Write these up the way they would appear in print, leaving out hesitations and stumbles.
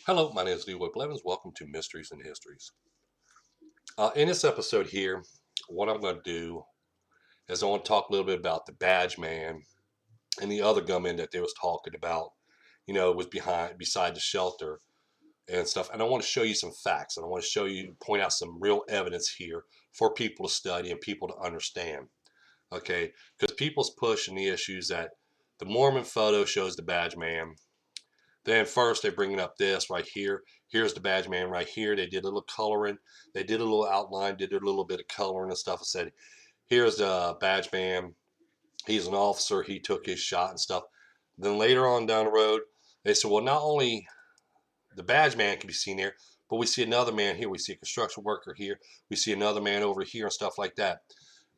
Hello, my name is Leroy Blevins. Welcome to Mysteries and Histories. In this episode here, what I'm going to do is I want to talk a little bit about the Badge Man and the other gunman that they was talking about. Was beside the shelter and stuff. And I want to show you some facts, and I want to point out some real evidence here for people to study and people to understand. Okay, because people's pushing the issues that the Mormon photo shows the Badge Man. Then first they're bringing up this right here. Here's the Badge Man right here. They did a little coloring. They did a little outline, did a little bit of coloring and stuff. I said, here's the Badge Man. He's an officer. He took his shot and stuff. Then later on down the road, they said, well, not only the Badge Man can be seen here, but we see another man here. We see a construction worker here. We see another man over here and stuff like that.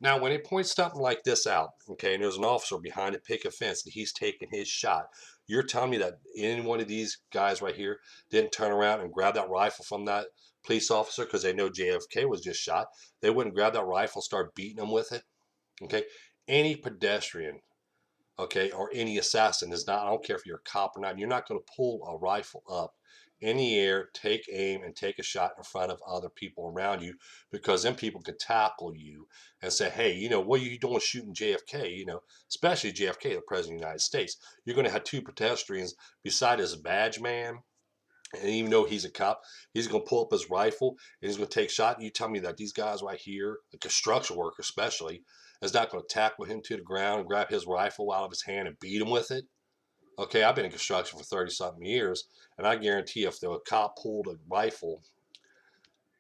Now, when they point something like this out, okay, and there's an officer behind a picket fence and he's taking his shot, you're telling me that any one of these guys right here didn't turn around and grab that rifle from that police officer because they know JFK was just shot? They wouldn't grab that rifle and start beating him with it, okay? Any pedestrian, okay, or any assassin is not, I don't care if you're a cop or not, you're not going to pull a rifle up in the air, take aim, and take a shot in front of other people around you, because then people can tackle you and say, hey, what are you doing shooting JFK? Especially JFK, the President of the United States. You're going to have two pedestrians beside his Badge Man, and even though he's a cop, he's going to pull up his rifle and he's going to take a shot. And you tell me that these guys right here, the construction worker especially, is not going to tackle him to the ground and grab his rifle out of his hand and beat him with it? Okay, I've been in construction for 30-something years, and I guarantee if the cop pulled a rifle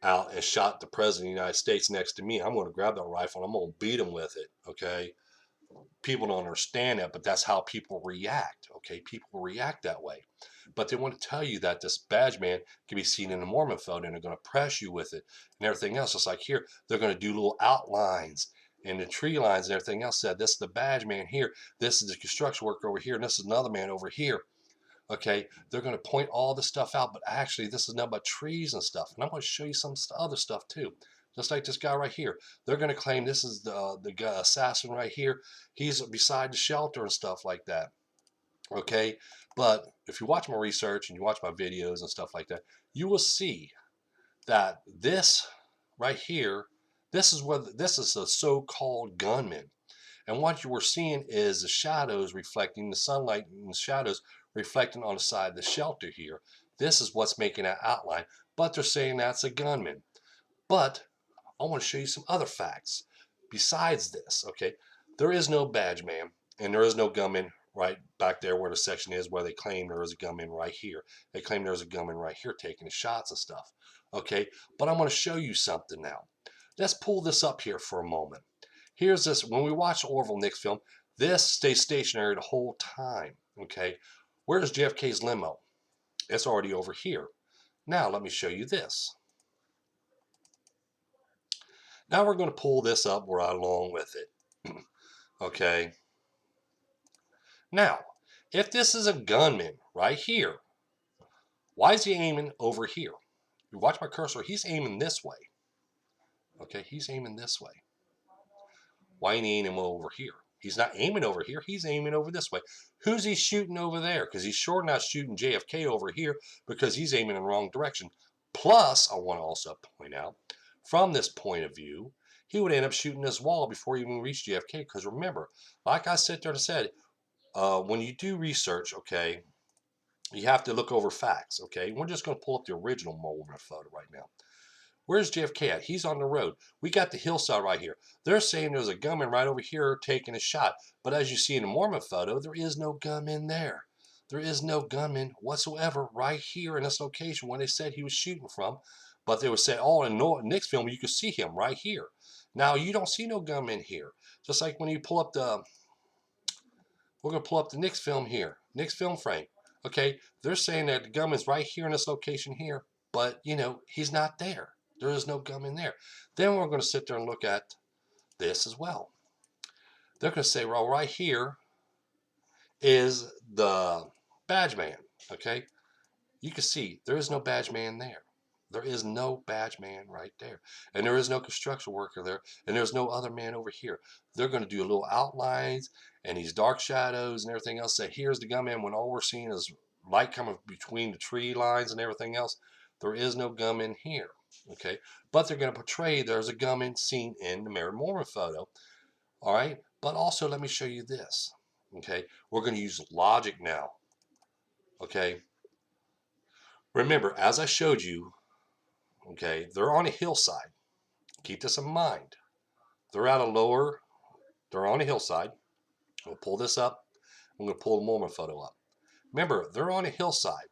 out and shot the President of the United States next to me, I'm going to grab that rifle and I'm going to beat him with it, okay? People don't understand that, but that's how people react, okay? People react that way. But they want to tell you that this Badge Man can be seen in a Mormon photo, and they're going to press you with it and everything else. It's like here, they're going to do little outlines and the tree lines and everything else. Said this is the Badge Man here, this is the construction worker over here, and this is another man over here. Okay, they're going to point all this stuff out, but actually this is nothing but trees and stuff. And I'm going to show you some other stuff too. Just like this guy right here. They're going to claim this is the guy, assassin right here. He's beside the shelter and stuff like that. Okay, but if you watch my research and you watch my videos and stuff like that, you will see that this right here, this is a so-called gunman. And what you were seeing is the shadows reflecting the sunlight, and the shadows reflecting on the side of the shelter here. This is what's making that outline, but they're saying that's a gunman. But I want to show you some other facts besides this, okay? There is no Badge Man, and there is no gunman right back there where the section is where they claim there is a gunman right here. They claim there's a gunman right here taking the shots and stuff, okay? But I'm going to show you something now. Let's pull this up here for a moment. Here's this. When we watch Orville Nick's film, this stays stationary the whole time, okay? Where's JFK's limo? It's already over here. Now let me show you this. Now we're going to pull this up right along with it. Okay. Now, if this is a gunman right here, why is he aiming over here? You watch my cursor, he's aiming this way. Okay, he's aiming this way. Why ain't he aiming over here? He's not aiming over here, he's aiming over this way. Who's he shooting over there? Because he's sure not shooting JFK over here, because he's aiming in the wrong direction. Plus, I want to also point out, from this point of view, he would end up shooting this wall before he even reached JFK. Because remember, like I sit there and said, when you do research, okay, you have to look over facts, okay? We're just going to pull up the original Mormon photo right now. Where's JFK at? He's on the road. We got the hillside right here. They're saying there's a gunman right over here taking a shot. But as you see in the Mormon photo, there is no gunman there. There is no gunman whatsoever right here in this location when they said he was shooting from. But they would say, oh, in Nick's film, you could see him right here. Now, you don't see no gunman here. Just like when you pull up we're going to pull up the Nick's film here. Nick's film frame. Okay, they're saying that the gunman's right here in this location here. But, he's not there. There is no gunman there. Then we're going to sit there and look at this as well. They're going to say, well, right here is the Badge Man. Okay, you can see there is no Badge Man there. There is no Badge Man right there. And there is no construction worker there. And there's no other man over here. They're going to do little outlines and these dark shadows and everything else. Say, here's the gunman when all we're seeing is light coming between the tree lines and everything else, there is no gunman here. Okay, but they're going to portray there's a gunman seen in the Mary Mormon photo. All right, but also let me show you this. Okay, we're going to use logic now. Okay, remember, as I showed you, okay, they're on a hillside. Keep this in mind. They're at a lower, they're on a hillside. We'll pull this up. I'm going to pull the Mormon photo up. Remember, they're on a hillside.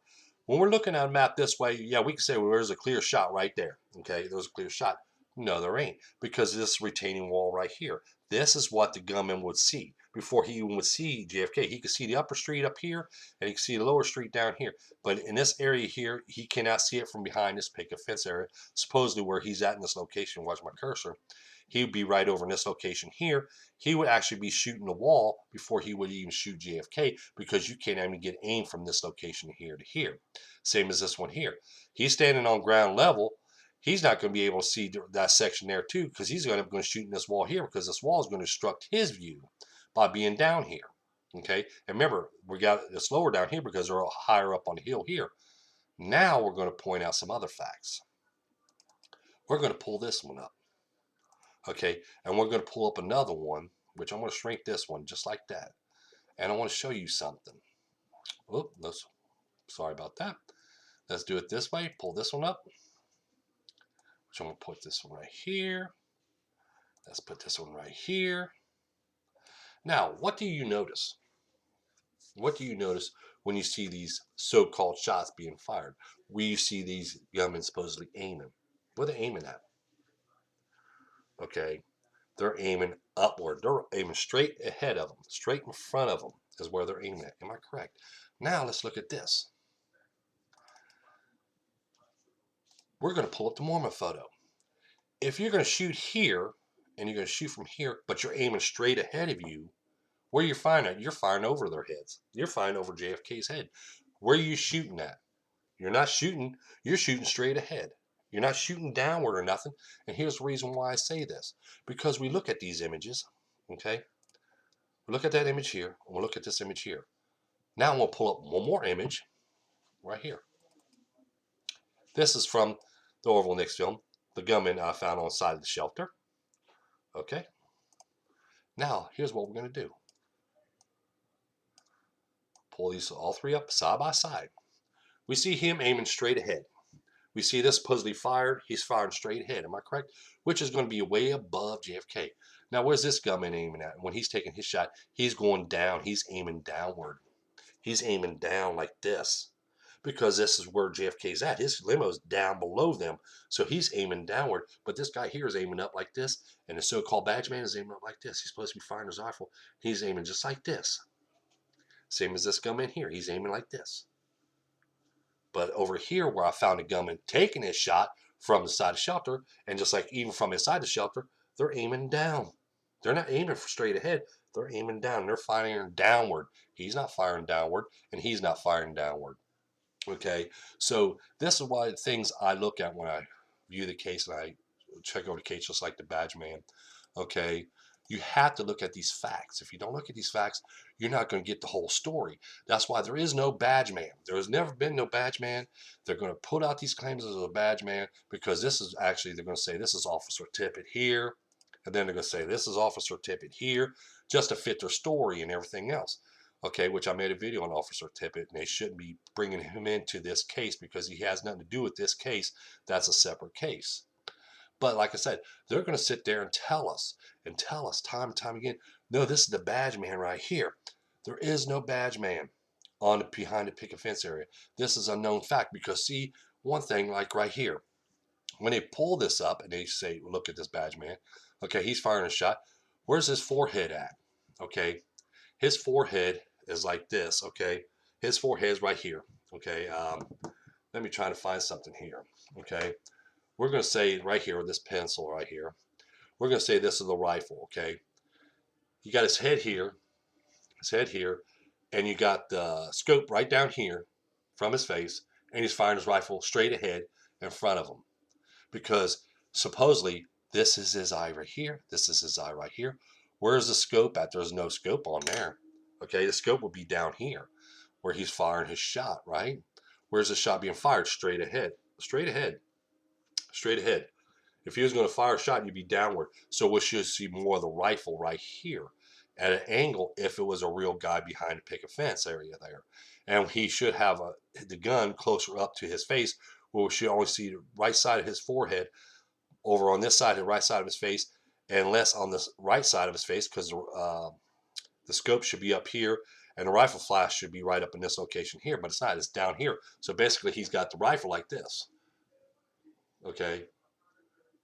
When we're looking at a map this way, yeah, we can say, well, there's a clear shot right there. Okay, there's a clear shot. No, there ain't, because this retaining wall right here. This is what the gunman would see before he even would see JFK. He could see the upper street up here, and he could see the lower street down here. But in this area here, he cannot see it from behind this picket fence area, supposedly where he's at in this location. Watch my cursor. He would be right over in this location here. He would actually be shooting the wall before he would even shoot JFK, because you can't even get aim from this location here to here. Same as this one here. He's standing on ground level. He's not going to be able to see that section there too, because he's going to shoot in this wall here, because this wall is going to obstruct his view by being down here. Okay, and remember, we got it slower down here because they're higher up on the hill here. Now we're going to point out some other facts. We're going to pull this one up. Okay, and we're going to pull up another one, which I'm going to shrink this one just like that. And I want to show you something. Oh, sorry about that. Let's do it this way. Pull this one up. So I'm going to put this one right here. Let's put this one right here. Now, what do you notice? What do you notice when you see these so-called shots being fired? Where you see these gunmen supposedly aiming? What are they aiming at? Okay, they're aiming upward. They're aiming straight ahead of them. Straight in front of them is where they're aiming at. Am I correct? Now let's look at this. We're going to pull up the Mormon photo. If you're going to shoot here, and you're going to shoot from here, but you're aiming straight ahead of you, where you're firing at? You're firing over their heads. You're firing over JFK's head. Where are you shooting at? You're not shooting. You're shooting straight ahead. You're not shooting downward or nothing. And here's the reason why I say this. Because we look at these images, okay? We look at that image here, and we'll look at this image here. Now I'm going to pull up one more image right here. This is from the Orville Nix film, the gunman I found on the side of the shelter. Okay? Now, here's what we're going to do. Pull these all three up side by side. We see him aiming straight ahead. We see this supposedly fired. He's firing straight ahead. Am I correct? Which is going to be way above JFK. Now, where's this gunman aiming at? When he's taking his shot, he's going down. He's aiming downward. He's aiming down like this, because this is where JFK's at. His limo's down below them, so he's aiming downward. But this guy here is aiming up like this, and the so-called badge man is aiming up like this. He's supposed to be firing his rifle. He's aiming just like this. Same as this gunman here. He's aiming like this. But over here, where I found a gunman taking his shot from the side of the shelter, and just like even from inside the shelter, they're aiming down. They're not aiming straight ahead. They're aiming down. They're firing downward. He's not firing downward, and he's not firing downward. Okay, so this is why things I look at when I view the case, and I check over the case just like the badge man. Okay, you have to look at these facts. If you don't look at these facts, you're not going to get the whole story. That's why there is no badge man. There has never been no badge man. They're going to put out these claims as a badge man, because this is actually, they're going to say this is Officer Tippett here, and then they're going to say this is Officer Tippett here, just to fit their story and everything else. Okay, which I made a video on Officer Tippett, and they shouldn't be bringing him into this case, because he has nothing to do with this case. That's a separate case. But like I said, they're going to sit there and tell us time and time again, no, this is the badge man right here. There is no badge man behind the picket fence area. This is a known fact, because see, one thing like right here, when they pull this up and they say, look at this badge man. Okay, he's firing a shot. Where's his forehead at? Okay, his forehead is like this. Okay, his forehead is right here. Okay, let me try to find something here. Okay, we're going to say right here with this pencil right here, we're going to say this is the rifle. Okay, you got his head here, and you got the scope right down here from his face, and he's firing his rifle straight ahead in front of him, because supposedly this is his eye right here, this is his eye right here. Where's the scope at? There's no scope on there. Okay, the scope would be down here. where he's firing his shot, right? Where's the shot being fired? Straight ahead. Straight ahead. Straight ahead. If he was going to fire a shot, you'd be downward. So we should see more of the rifle right here at an angle if it was a real guy behind a picket fence area there. And he should have the gun closer up to his face, where we should only see the right side of his forehead over on this side, the right side of his face, and less on the right side of his face, because the scope should be up here and the rifle flash should be right up in this location here, but it's not. It's down here. So basically, he's got the rifle like this. Okay,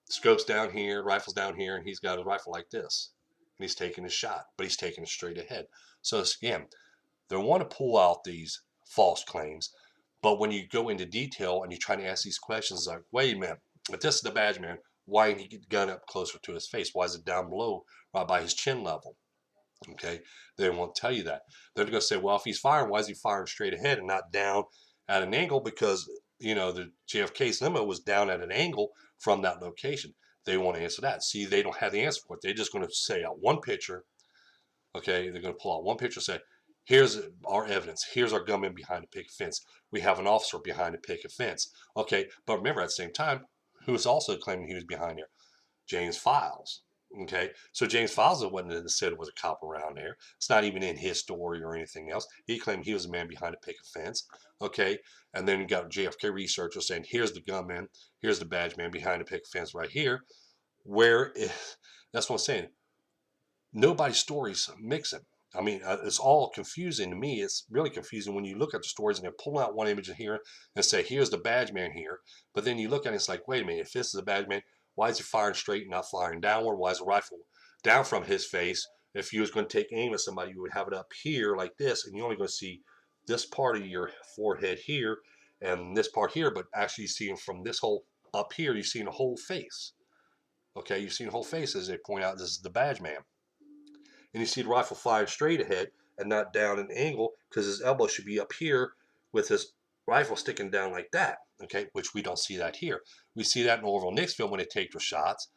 scope's down here, rifle's down here, and he's got a rifle like this. And he's taking a shot, but he's taking it straight ahead. So again, they want to pull out these false claims, but when you go into detail and you try to ask these questions, it's like, wait a minute, if this is the badge man, why didn't he get the gun up closer to his face? Why is it down below, right by his chin level? Okay, they won't tell you that. They're going to say, well, if he's firing, why is he firing straight ahead and not down at an angle? Because, the JFK's limo was down at an angle from that location. They want to answer that. See, they don't have the answer for it. They're just going to say out one picture. Okay, they're going to pull out one picture and say, here's our evidence. Here's our gunman behind the picket fence. We have an officer behind the picket fence. Okay, but remember at the same time, who was also claiming he was behind there? James Files. Okay, so James Files wasn't that said it was a cop around there. It's not even in his story or anything else. He claimed he was a man behind a picket fence. Okay, and then you got JFK researchers saying, here's the gunman, here's the badge man behind the picket fence right here. That's what I'm saying. Nobody's stories mixing. I mean, it's all confusing to me. It's really confusing when you look at the stories and they're pulling out one image in here and say, here's the badge man here. But then you look at it, it's like, wait a minute, if this is a badge man, why is he firing straight and not firing downward? Why is the rifle down from his face? If you was going to take aim at somebody, you would have it up here like this, and you're only going to see this part of your forehead here and this part here, but actually you see him from this whole up here, you're seeing the whole face. Okay, you're seeing the whole face as they point out this is the badge man. And you see the rifle firing straight ahead and not down an angle because his elbow should be up here with his rifle sticking down like that, okay, which we don't see that here. We see that in Orville Nick's film when they take their shots,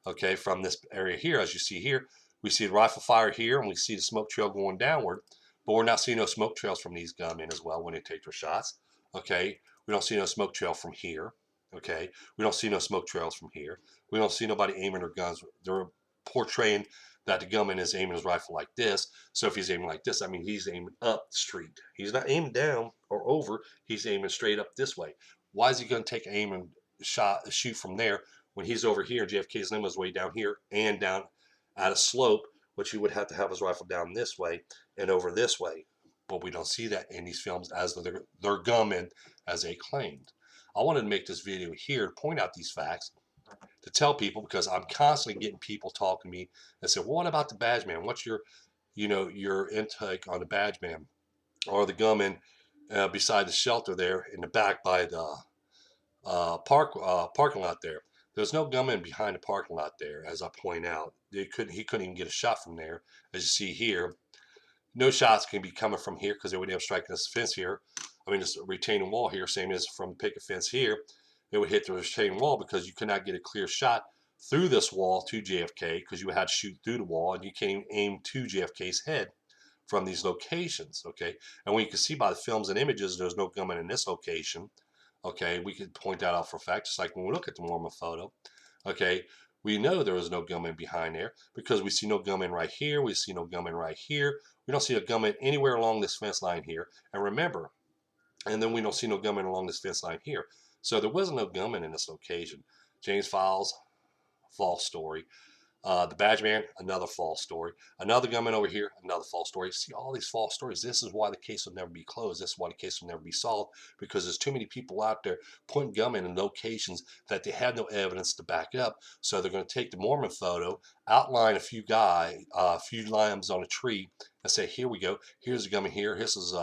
okay, from this area here. As you see here, we see the rifle fire here and we see the smoke trail going downward, but we're not seeing no smoke trails from these gunmen as well when they take their shots, okay. We don't see no smoke trail from here, okay. We don't see no smoke trails from here. We don't see nobody aiming their guns. They're portraying that the gunman is aiming his rifle like this. So if he's aiming like this, I mean, he's aiming up the street. He's not aiming down or over. He's aiming straight up this way. Why is he going to take aim and shoot from there when he's over here? JFK's limo is way down here and down at a slope, which he would have to have his rifle down this way and over this way. But we don't see that in these films as they're gunmen as they claimed. I wanted to make this video here to point out these facts, to tell people, because I'm constantly getting people talking to me and say, well, what about the badge man? What's your intake on the badge man or the gunman beside the shelter there in the back by the parking lot there? There's no gunman behind the parking lot there, as I point out. He couldn't even get a shot from there, as you see here. No shots can be coming from here because they would have striking this fence here. I mean, this retaining wall here, same as from the picket fence here. It would hit the retaining wall because you could not get a clear shot through this wall to JFK because you had to shoot through the wall and you can't even aim to JFK's head from these locations, okay? And when you can see by the films and images, there's no gunman in this location, okay? We could point that out for a fact, just like when we look at the Mormon photo, okay? We know there was no gunman behind there because we see no gunman right here. We see no gunman right here. We don't see a gunman anywhere along this fence line here. And remember, and then we don't see no gunman along this fence line here. So there wasn't no gunman in this location. James Files, false story. The badge man, another false story. Another gunman over here, another false story. See all these false stories. This is why the case will never be closed. This is why the case will never be solved, because there's too many people out there putting gunmen in locations that they have no evidence to back up. So they're going to take the Mormon photo, outline a few lines on a tree, and say, here we go. Here's the gunman here. This is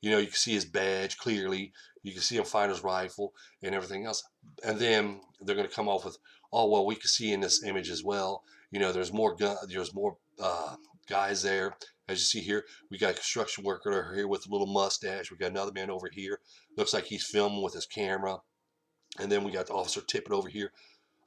you can see his badge clearly. You can see him find his rifle and everything else. And then they're going to come off with, oh, well, we can see in this image as well. There's more guys there. As you see here, we got a construction worker over here with a little mustache. We got another man over here. Looks like he's filming with his camera. And then we got the Officer Tippett over here.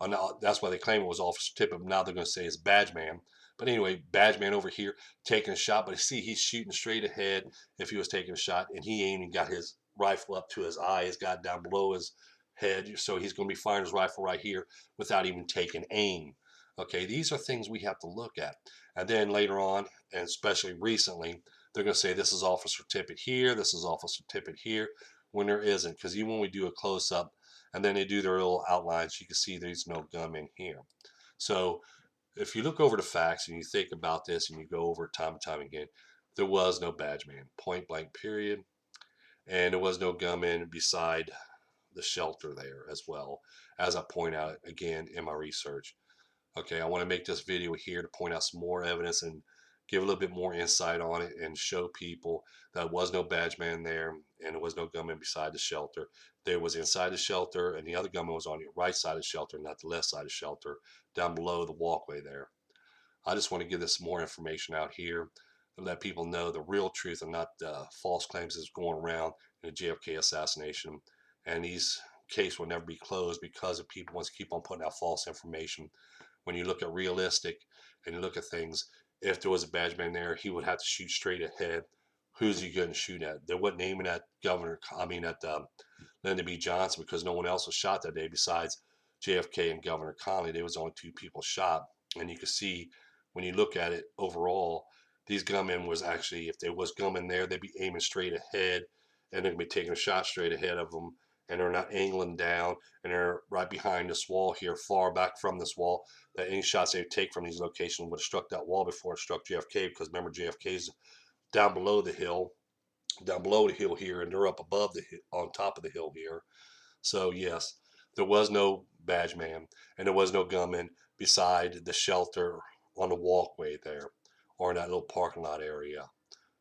Now, that's why they claim it was Officer Tippett. Now they're going to say it's badge man. But anyway, badge man over here taking a shot, but you see he's shooting straight ahead if he was taking a shot, and he ain't even got his rifle up to his eye. He's got down below his head, so he's going to be firing his rifle right here without even taking aim. Okay, these are things we have to look at. And then later on, and especially recently, they're going to say this is Officer Tippett here, this is Officer Tippett here, when there isn't. Because even when we do a close up and then they do their little outlines, you can see there's no gunman here. So if you look over the facts and you think about this and you go over it time and time again, there was no badge man, point blank, period. And there was no gunman beside the shelter there as well, as I point out again in my research. Okay, I want to make this video here to point out some more evidence and give a little bit more insight on it and show people that there was no badge man there and there was no gunman beside the shelter. There was inside the shelter, and the other gunman was on the right side of the shelter, not the left side of the shelter, down below the walkway there. I just want to give this more information out here to let people know the real truth and not the false claims that's going around in the JFK assassination. And these case will never be closed because of people want to keep on putting out false information. When you look at realistic and you look at things, if there was a badge man there, he would have to shoot straight ahead. Who's he going to shoot at? They wasn't aiming at Lyndon B. Johnson because no one else was shot that day besides JFK and Governor Connally. There was only two people shot, and you can see when you look at it overall, these gunmen was actually, if there was gunmen there, they'd be aiming straight ahead, and they'd be taking a shot straight ahead of them, and they're not angling down, and they're right behind this wall here, far back from this wall, that any shots they take from these locations would have struck that wall before it struck JFK, because remember, JFK's down below the hill, here, and they're up above the hill, on top of the hill here. So yes, there was no badge man, and there was no gunman beside the shelter on the walkway there, or in that little parking lot area.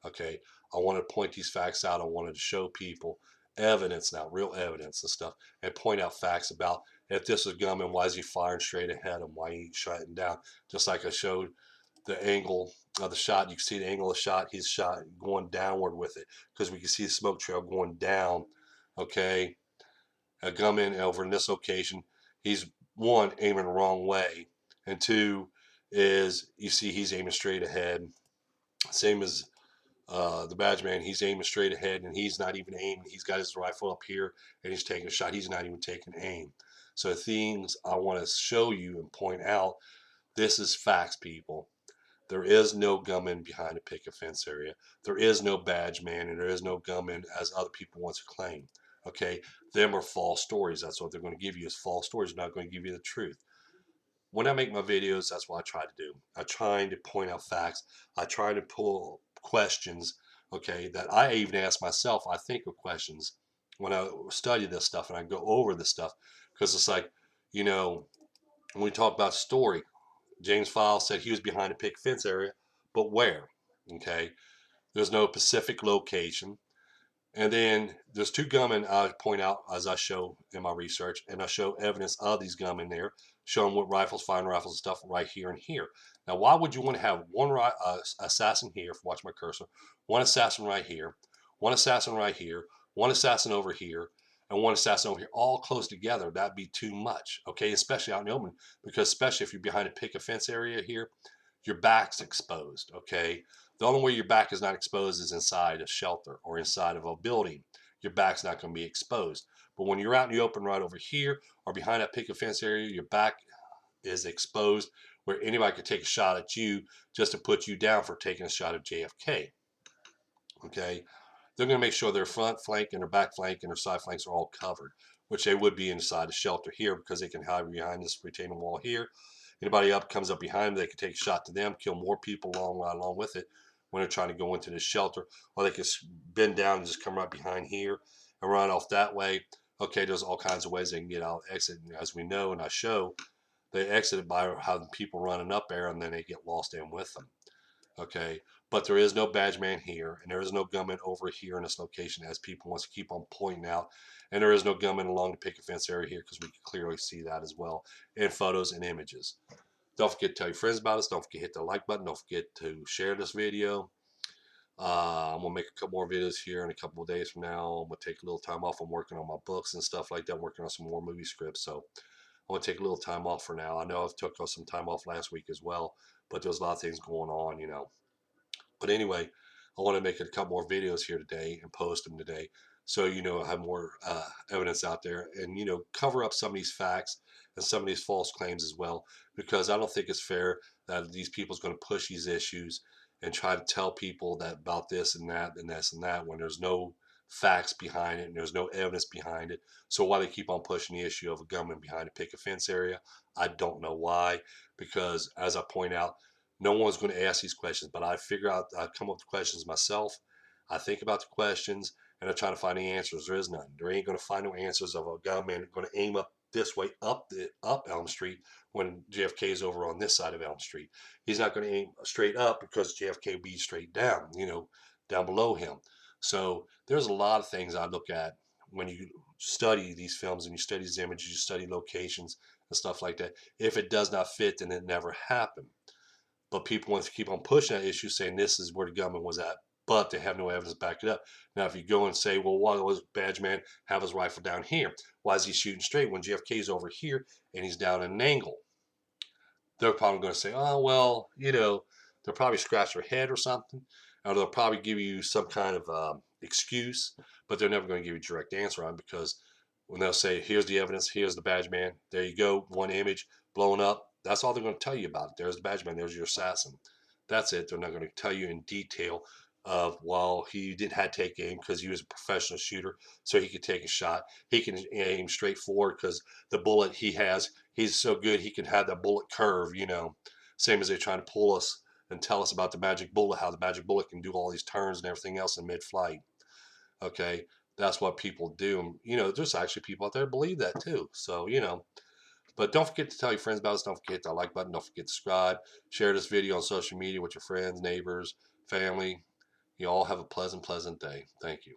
Okay, I wanted to point these facts out. I wanted to show people evidence now, real evidence and stuff, and point out facts about if this is gunman, why is he firing straight ahead him? Why he shooting down? Just like I showed the angle of the shot. You can see the angle of the shot. He's shot going downward with it because we can see the smoke trail going down. Okay, a gunman over in this location, he's one aiming the wrong way, and two is you see he's aiming straight ahead. Same as the badge man, he's aiming straight ahead and he's not even aiming. He's got his rifle up here and he's taking a shot. He's not even taking aim. So things I want to show you and point out, this is facts, people. There is no gunman behind a picket fence area. There is no badge man, and there is no gunman as other people want to claim. Okay, them are false stories. That's what they're going to give you is false stories. They're not going to give you the truth. When I make my videos, that's what I try to do. I try to point out facts. I try to pull questions, okay, that I even ask myself. I think of questions when I study this stuff and I go over this stuff because it's like, you know, when we talk about story, James File said he was behind a picket fence area, but where? Okay, there's no specific location. And then there's two gunmen I point out as I show in my research, and I show evidence of these gunmen there, showing what rifles, firing rifles, and stuff right here and here. Now, why would you want to have one assassin here? If you watch my cursor, one assassin right here, one assassin right here, one assassin over here, and one assassin over here, all close together? That'd be too much, okay? Especially out in the open, because especially if you're behind a picket fence area here, your back's exposed, okay? The only way your back is not exposed is inside a shelter or inside of a building. Your back's not going to be exposed. But when you're out in the open right over here or behind that picket fence area, your back is exposed where anybody could take a shot at you just to put you down for taking a shot at JFK. Okay? They're going to make sure their front flank and their back flank and their side flanks are all covered, which they would be inside the shelter here because they can hide behind this retaining wall here. Anybody up comes up behind them, they can take a shot to them, kill more people along with it when they're trying to go into this shelter, or they can bend down and just come right behind here and run off that way. Okay, there's all kinds of ways they can get out, exit. And as we know and I show, they exited by having people running up there and then they get lost in with them. Okay, but there is no badge man here, and there is no gunman over here in this location, as people want to keep on pointing out, and there is no gunman along the picket fence area here because we can clearly see that as well in photos and images. Don't forget to tell your friends about us. Don't forget to hit the like button. Don't forget to share this video. I'm gonna make a couple more videos here in a couple of days from now. I'm gonna take a little time off. I'm working on my books and stuff like that. I'm working on some more movie scripts. So I want to take a little time off for now. I know I took some time off last week as well, but there was a lot of things going on, you know. But anyway, I want to make a couple more videos here today and post them today, so you know I have more evidence out there, and you know cover up some of these facts and some of these false claims as well, because I don't think it's fair that these people's going to push these issues and try to tell people that about this and that and this and that when there's no facts behind it and there's no evidence behind it. So why they keep on pushing the issue of a gunman behind a picket fence area, I don't know why, because as I point out, no one's going to ask these questions, but I figure out, I come up with questions myself. I think about the questions and I try to find the answers. There is none. There ain't going to find no answers of a gunman going to aim up this way up Elm Street when JFK is over on this side of Elm Street. He's not going to aim straight up because JFK will be straight down, you know, down below him. So there's a lot of things I look at when you study these films and you study these images, you study locations and stuff like that. If it does not fit, then it never happened. But people want to keep on pushing that issue, saying this is where the gunman was at, but they have no evidence to back it up. Now, if you go and say, well, why was Badge Man have his rifle down here? Why is he shooting straight when JFK's over here and he's down at an angle? They're probably going to say, oh, well, you know, they'll probably scratch their head or something, or they'll probably give you some kind of excuse, but they're never going to give you a direct answer on it, because when they'll say, here's the evidence, here's the Badge Man, there you go, one image blown up, that's all they're going to tell you about it. There's the Badge Man, there's your assassin. That's it. They're not going to tell you in detail of, well, he did had to take aim because he was a professional shooter, so he could take a shot. He can aim straight forward because the bullet he has, he's so good he can have that bullet curve, you know. Same as they're trying to pull us and tell us about the magic bullet, how the magic bullet can do all these turns and everything else in mid-flight. Okay, that's what people do. And, you know, there's actually people out there that believe that too. So, you know, but don't forget to tell your friends about us. Don't forget to hit that like button. Don't forget to subscribe. Share this video on social media with your friends, neighbors, family. You all have a pleasant, pleasant day. Thank you.